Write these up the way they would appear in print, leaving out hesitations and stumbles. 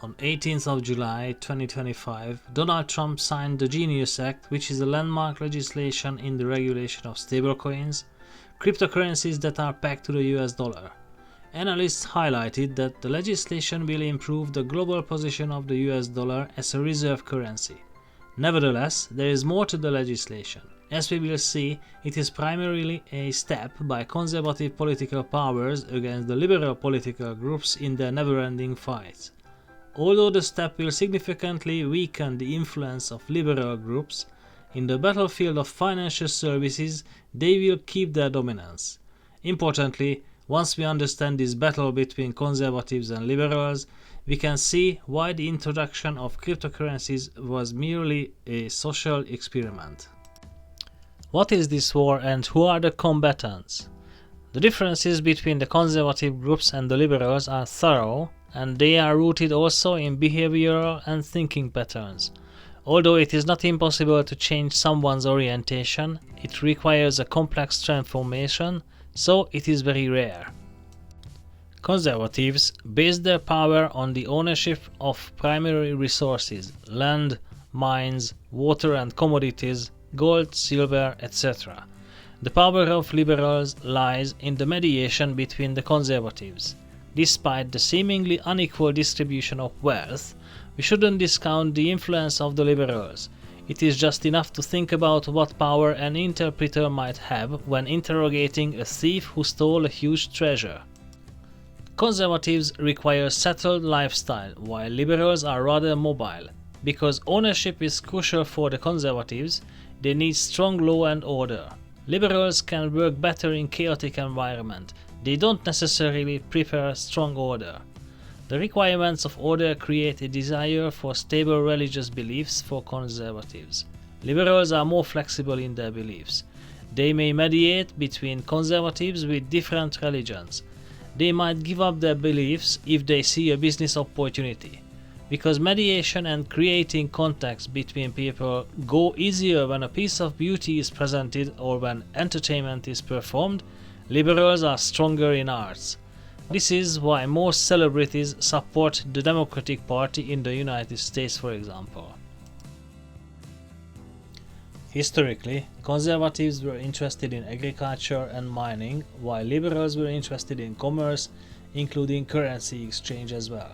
On 18th of July 2025, Donald Trump signed the Genius Act, which is a landmark legislation in the regulation of stablecoins, cryptocurrencies that are pegged to the US dollar. Analysts highlighted that the legislation will improve the global position of the US dollar as a reserve currency. Nevertheless, there is more to the legislation. As we will see, it is primarily a step by conservative political powers against the liberal political groups in their never-ending fight. Although the step will significantly weaken the influence of liberal groups, in the battlefield of financial services they will keep their dominance. Importantly, once we understand this battle between conservatives and liberals, we can see why the introduction of cryptocurrencies was merely a social experiment. What is this war and who are the combatants? The differences between the conservative groups and the liberals are thorough, and they are rooted also in behavioral and thinking patterns. Although it is not impossible to change someone's orientation, it requires a complex transformation, so it is very rare. Conservatives base their power on the ownership of primary resources, land, mines, water and commodities, gold, silver, etc. The power of liberals lies in the mediation between the conservatives. Despite the seemingly unequal distribution of wealth, we shouldn't discount the influence of the liberals. It is just enough to think about what power an interpreter might have when interrogating a thief who stole a huge treasure. Conservatives require a settled lifestyle, while liberals are rather mobile. Because ownership is crucial for the conservatives, they need strong law and order. Liberals can work better in chaotic environment. They don't necessarily prefer strong order. The requirements of order create a desire for stable religious beliefs for conservatives. Liberals are more flexible in their beliefs. They may mediate between conservatives with different religions. They might give up their beliefs if they see a business opportunity. Because mediation and creating contacts between people go easier when a piece of beauty is presented or when entertainment is performed, liberals are stronger in arts. This is why most celebrities support the Democratic Party in the United States, for example. Historically, conservatives were interested in agriculture and mining, while liberals were interested in commerce, including currency exchange as well.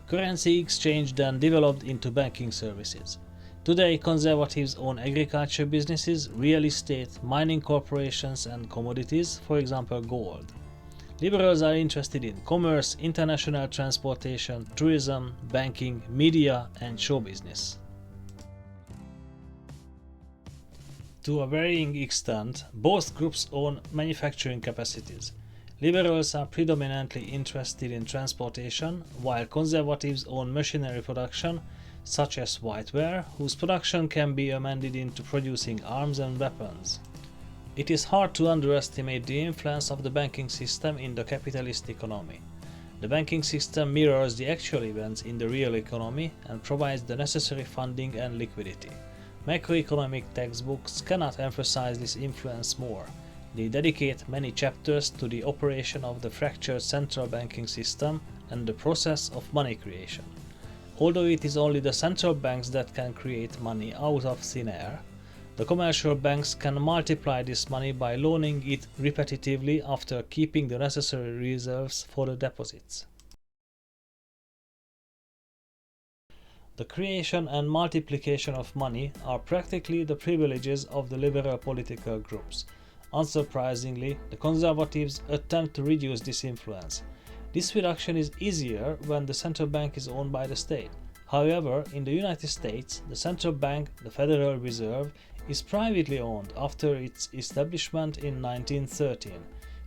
Currency exchange then developed into banking services. Today, conservatives own agriculture businesses, real estate, mining corporations and commodities, for example gold. Liberals are interested in commerce, international transportation, tourism, banking, media and show business. To a varying extent, both groups own manufacturing capacities. Liberals are predominantly interested in transportation, while conservatives own machinery production, such as whiteware, whose production can be amended into producing arms and weapons. It is hard to underestimate the influence of the banking system in the capitalist economy. The banking system mirrors the actual events in the real economy and provides the necessary funding and liquidity. Macroeconomic textbooks cannot emphasize this influence more. They dedicate many chapters to the operation of the fractured central banking system and the process of money creation. Although it is only the central banks that can create money out of thin air, the commercial banks can multiply this money by loaning it repetitively after keeping the necessary reserves for the deposits. The creation and multiplication of money are practically the privileges of the liberal political groups. Unsurprisingly, the conservatives attempt to reduce this influence. This reduction is easier when the central bank is owned by the state. However, in the United States, the central bank, the Federal Reserve, is privately owned after its establishment in 1913.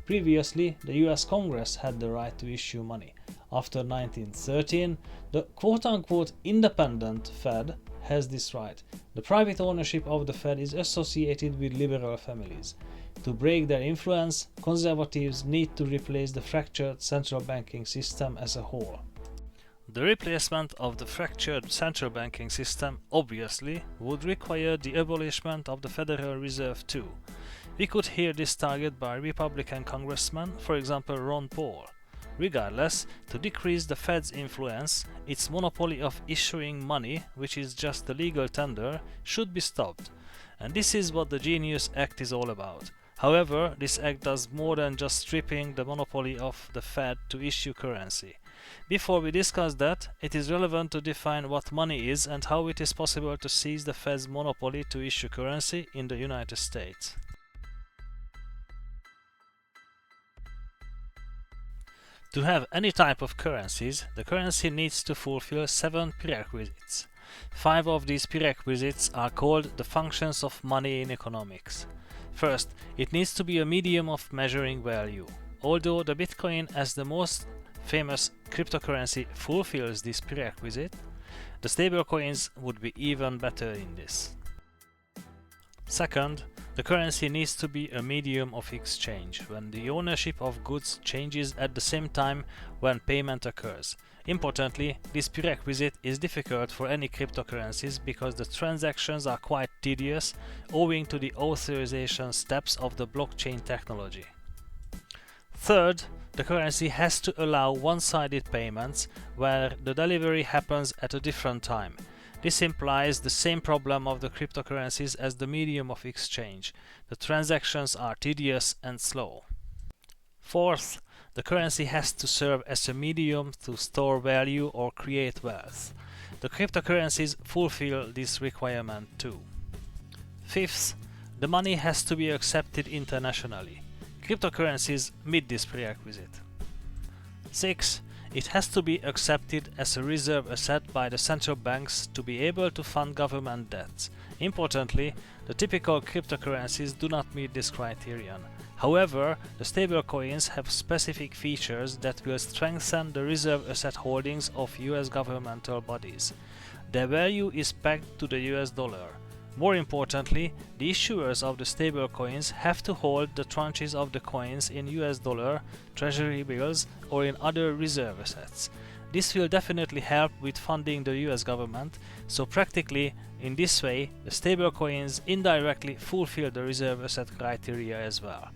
Previously, the US Congress had the right to issue money. After 1913, the quote-unquote independent Fed has this right. The private ownership of the Fed is associated with liberal families. To break their influence, conservatives need to replace the fractured central banking system as a whole. The replacement of the fractured central banking system obviously would require the abolishment of the Federal Reserve too. We could hear this target by Republican congressmen, for example Ron Paul. Regardless, to decrease the Fed's influence, its monopoly of issuing money, which is just a legal tender, should be stopped. And this is what the Genius Act is all about. However, this act does more than just stripping the monopoly of the Fed to issue currency. Before we discuss that, it is relevant to define what money is and how it is possible to seize the Fed's monopoly to issue currency in the United States. To have any type of currencies, the currency needs to fulfill 7 prerequisites. 5 of these prerequisites are called the functions of money in economics. First, it needs to be a medium of measuring value. Although the Bitcoin as the most famous cryptocurrency fulfills this prerequisite, the stablecoins would be even better in this. Second, the currency needs to be a medium of exchange when the ownership of goods changes at the same time when payment occurs. Importantly, this prerequisite is difficult for any cryptocurrencies because the transactions are quite tedious owing to the authorization steps of the blockchain technology. Third, the currency has to allow one-sided payments where the delivery happens at a different time. This implies the same problem of the cryptocurrencies as the medium of exchange. The transactions are tedious and slow. Fourth, the currency has to serve as a medium to store value or create wealth. The cryptocurrencies fulfill this requirement too. Fifth, the money has to be accepted internationally. Cryptocurrencies meet this prerequisite. Sixth, it has to be accepted as a reserve asset by the central banks to be able to fund government debts. Importantly, the typical cryptocurrencies do not meet this criterion. However, the stablecoins have specific features that will strengthen the reserve asset holdings of US governmental bodies. Their value is pegged to the US dollar. More importantly, the issuers of the stablecoins have to hold the tranches of the coins in US dollar, treasury bills, or in other reserve assets. This will definitely help with funding the US government, so practically, in this way, the stablecoins indirectly fulfill the reserve asset criteria as well.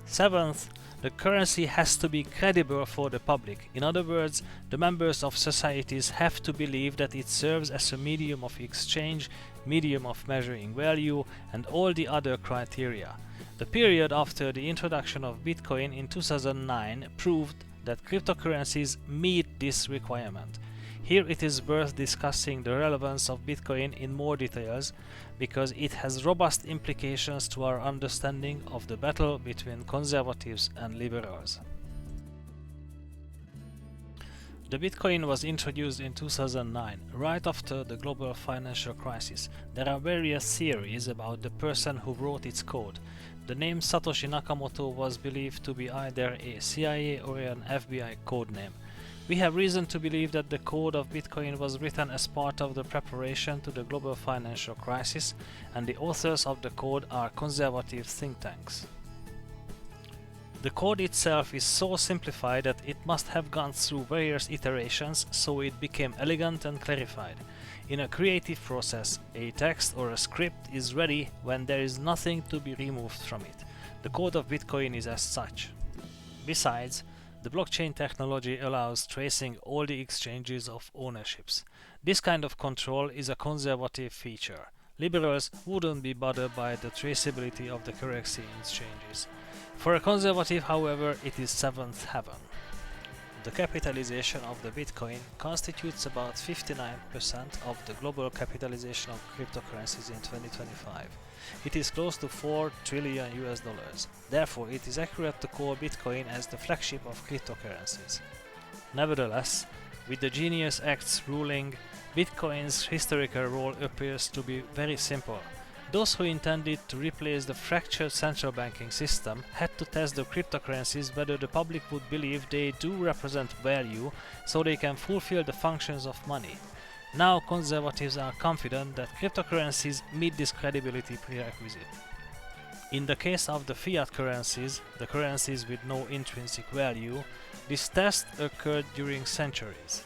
Seventh, the currency has to be credible for the public. In other words, the members of societies have to believe that it serves as a medium of exchange, medium of measuring value, and all the other criteria. The period after the introduction of Bitcoin in 2009 proved that cryptocurrencies meet this requirement. Here it is worth discussing the relevance of Bitcoin in more details because it has robust implications to our understanding of the battle between conservatives and liberals. The Bitcoin was introduced in 2009, right after the global financial crisis. There are various theories about the person who wrote its code. The name Satoshi Nakamoto was believed to be either a CIA or an FBI codename. We have reason to believe that the code of Bitcoin was written as part of the preparation to the global financial crisis, and the authors of the code are conservative think tanks. The code itself is so simplified that it must have gone through various iterations so it became elegant and clarified. In a creative process, a text or a script is ready when there is nothing to be removed from it. The code of Bitcoin is as such. Besides, the blockchain technology allows tracing all the exchanges of ownerships. This kind of control is a conservative feature. Liberals wouldn't be bothered by the traceability of the currency exchanges. For a conservative, however, it is seventh heaven. The capitalization of the Bitcoin constitutes about 59% of the global capitalization of cryptocurrencies in 2025. It is close to $4 trillion US. Therefore, it is accurate to call Bitcoin as the flagship of cryptocurrencies. Nevertheless, with the Genius Act's ruling, Bitcoin's historical role appears to be very simple. Those who intended to replace the fractured central banking system had to test the cryptocurrencies whether the public would believe they do represent value so they can fulfill the functions of money. Now conservatives are confident that cryptocurrencies meet this credibility prerequisite. In the case of the fiat currencies, the currencies with no intrinsic value, this test occurred during centuries.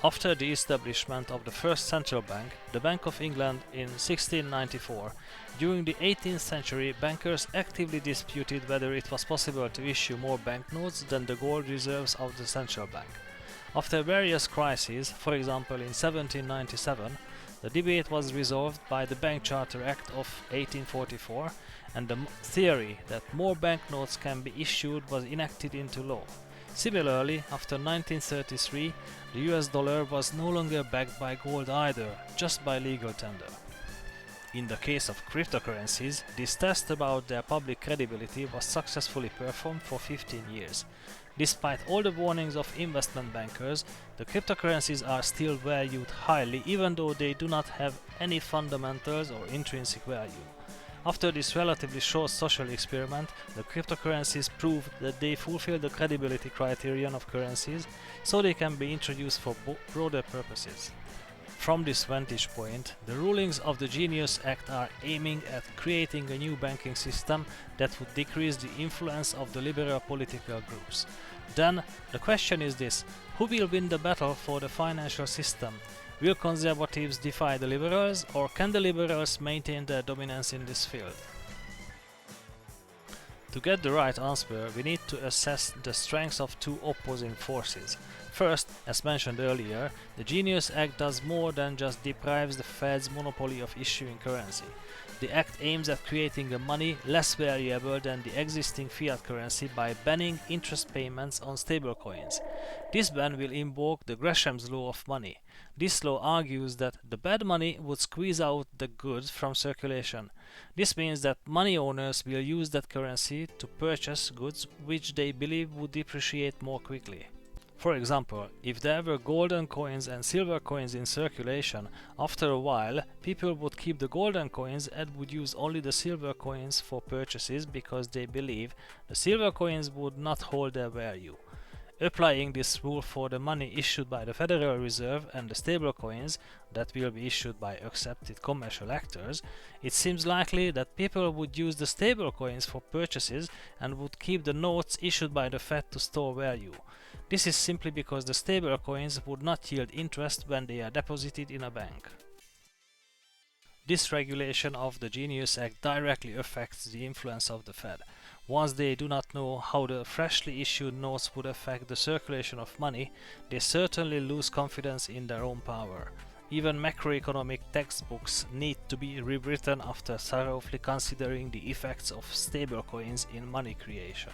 After the establishment of the first central bank, the Bank of England in 1694, during the 18th century bankers actively disputed whether it was possible to issue more banknotes than the gold reserves of the central bank. After various crises, for example in 1797, the debate was resolved by the Bank Charter Act of 1844, and the theory that more banknotes can be issued was enacted into law. Similarly, after 1933, the US dollar was no longer backed by gold either, just by legal tender. In the case of cryptocurrencies, this test about their public credibility was successfully performed for 15 years. Despite all the warnings of investment bankers, the cryptocurrencies are still valued highly even though they do not have any fundamentals or intrinsic value. After this relatively short social experiment, the cryptocurrencies proved that they fulfill the credibility criterion of currencies, so they can be introduced for broader purposes. From this vantage point, the rulings of the Genius Act are aiming at creating a new banking system that would decrease the influence of the liberal political groups. Then, the question is this: who will win the battle for the financial system? Will conservatives defy the liberals, or can the liberals maintain their dominance in this field? To get the right answer, we need to assess the strengths of two opposing forces. First, as mentioned earlier, the Genius Act does more than just deprives the Fed's monopoly of issuing currency. The act aims at creating a money less variable than the existing fiat currency by banning interest payments on stablecoins. This ban will invoke the Gresham's law of money. This law argues that the bad money would squeeze out the good from circulation. This means that money owners will use that currency to purchase goods which they believe would depreciate more quickly. For example, if there were golden coins and silver coins in circulation, after a while people would keep the golden coins and would use only the silver coins for purchases because they believe the silver coins would not hold their value. Applying this rule for the money issued by the Federal Reserve and the stablecoins that will be issued by accepted commercial actors, it seems likely that people would use the stablecoins for purchases and would keep the notes issued by the Fed to store value. This is simply because the stablecoins would not yield interest when they are deposited in a bank. This regulation of the Genius Act directly affects the influence of the Fed. Once they do not know how the freshly issued notes would affect the circulation of money, they certainly lose confidence in their own power. Even macroeconomic textbooks need to be rewritten after thoroughly considering the effects of stablecoins in money creation.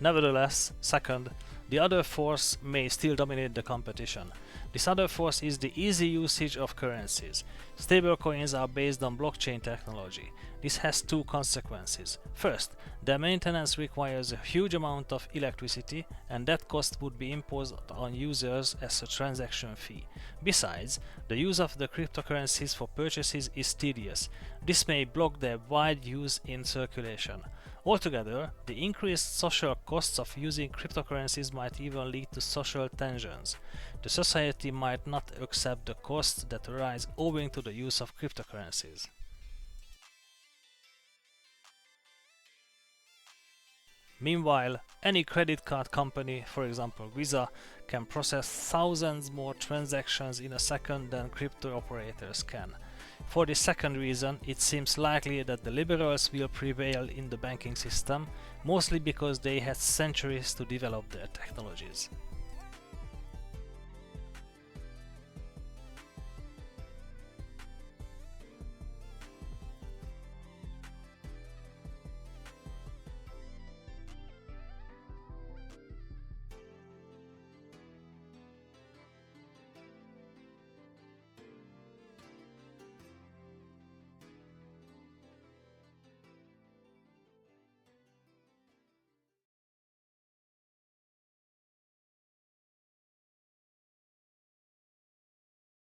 Nevertheless, second, the other force may still dominate the competition. This other force is the easy usage of currencies. Stablecoins are based on blockchain technology. This has two consequences. First, their maintenance requires a huge amount of electricity, and that cost would be imposed on users as a transaction fee. Besides, the use of the cryptocurrencies for purchases is tedious. This may block their wide use in circulation. Altogether, the increased social costs of using cryptocurrencies might even lead to social tensions. The society might not accept the costs that arise owing to the use of cryptocurrencies. Meanwhile, any credit card company, for example Visa, can process thousands more transactions in a second than crypto operators can. For the second reason, it seems likely that the liberals will prevail in the banking system, mostly because they had centuries to develop their technologies.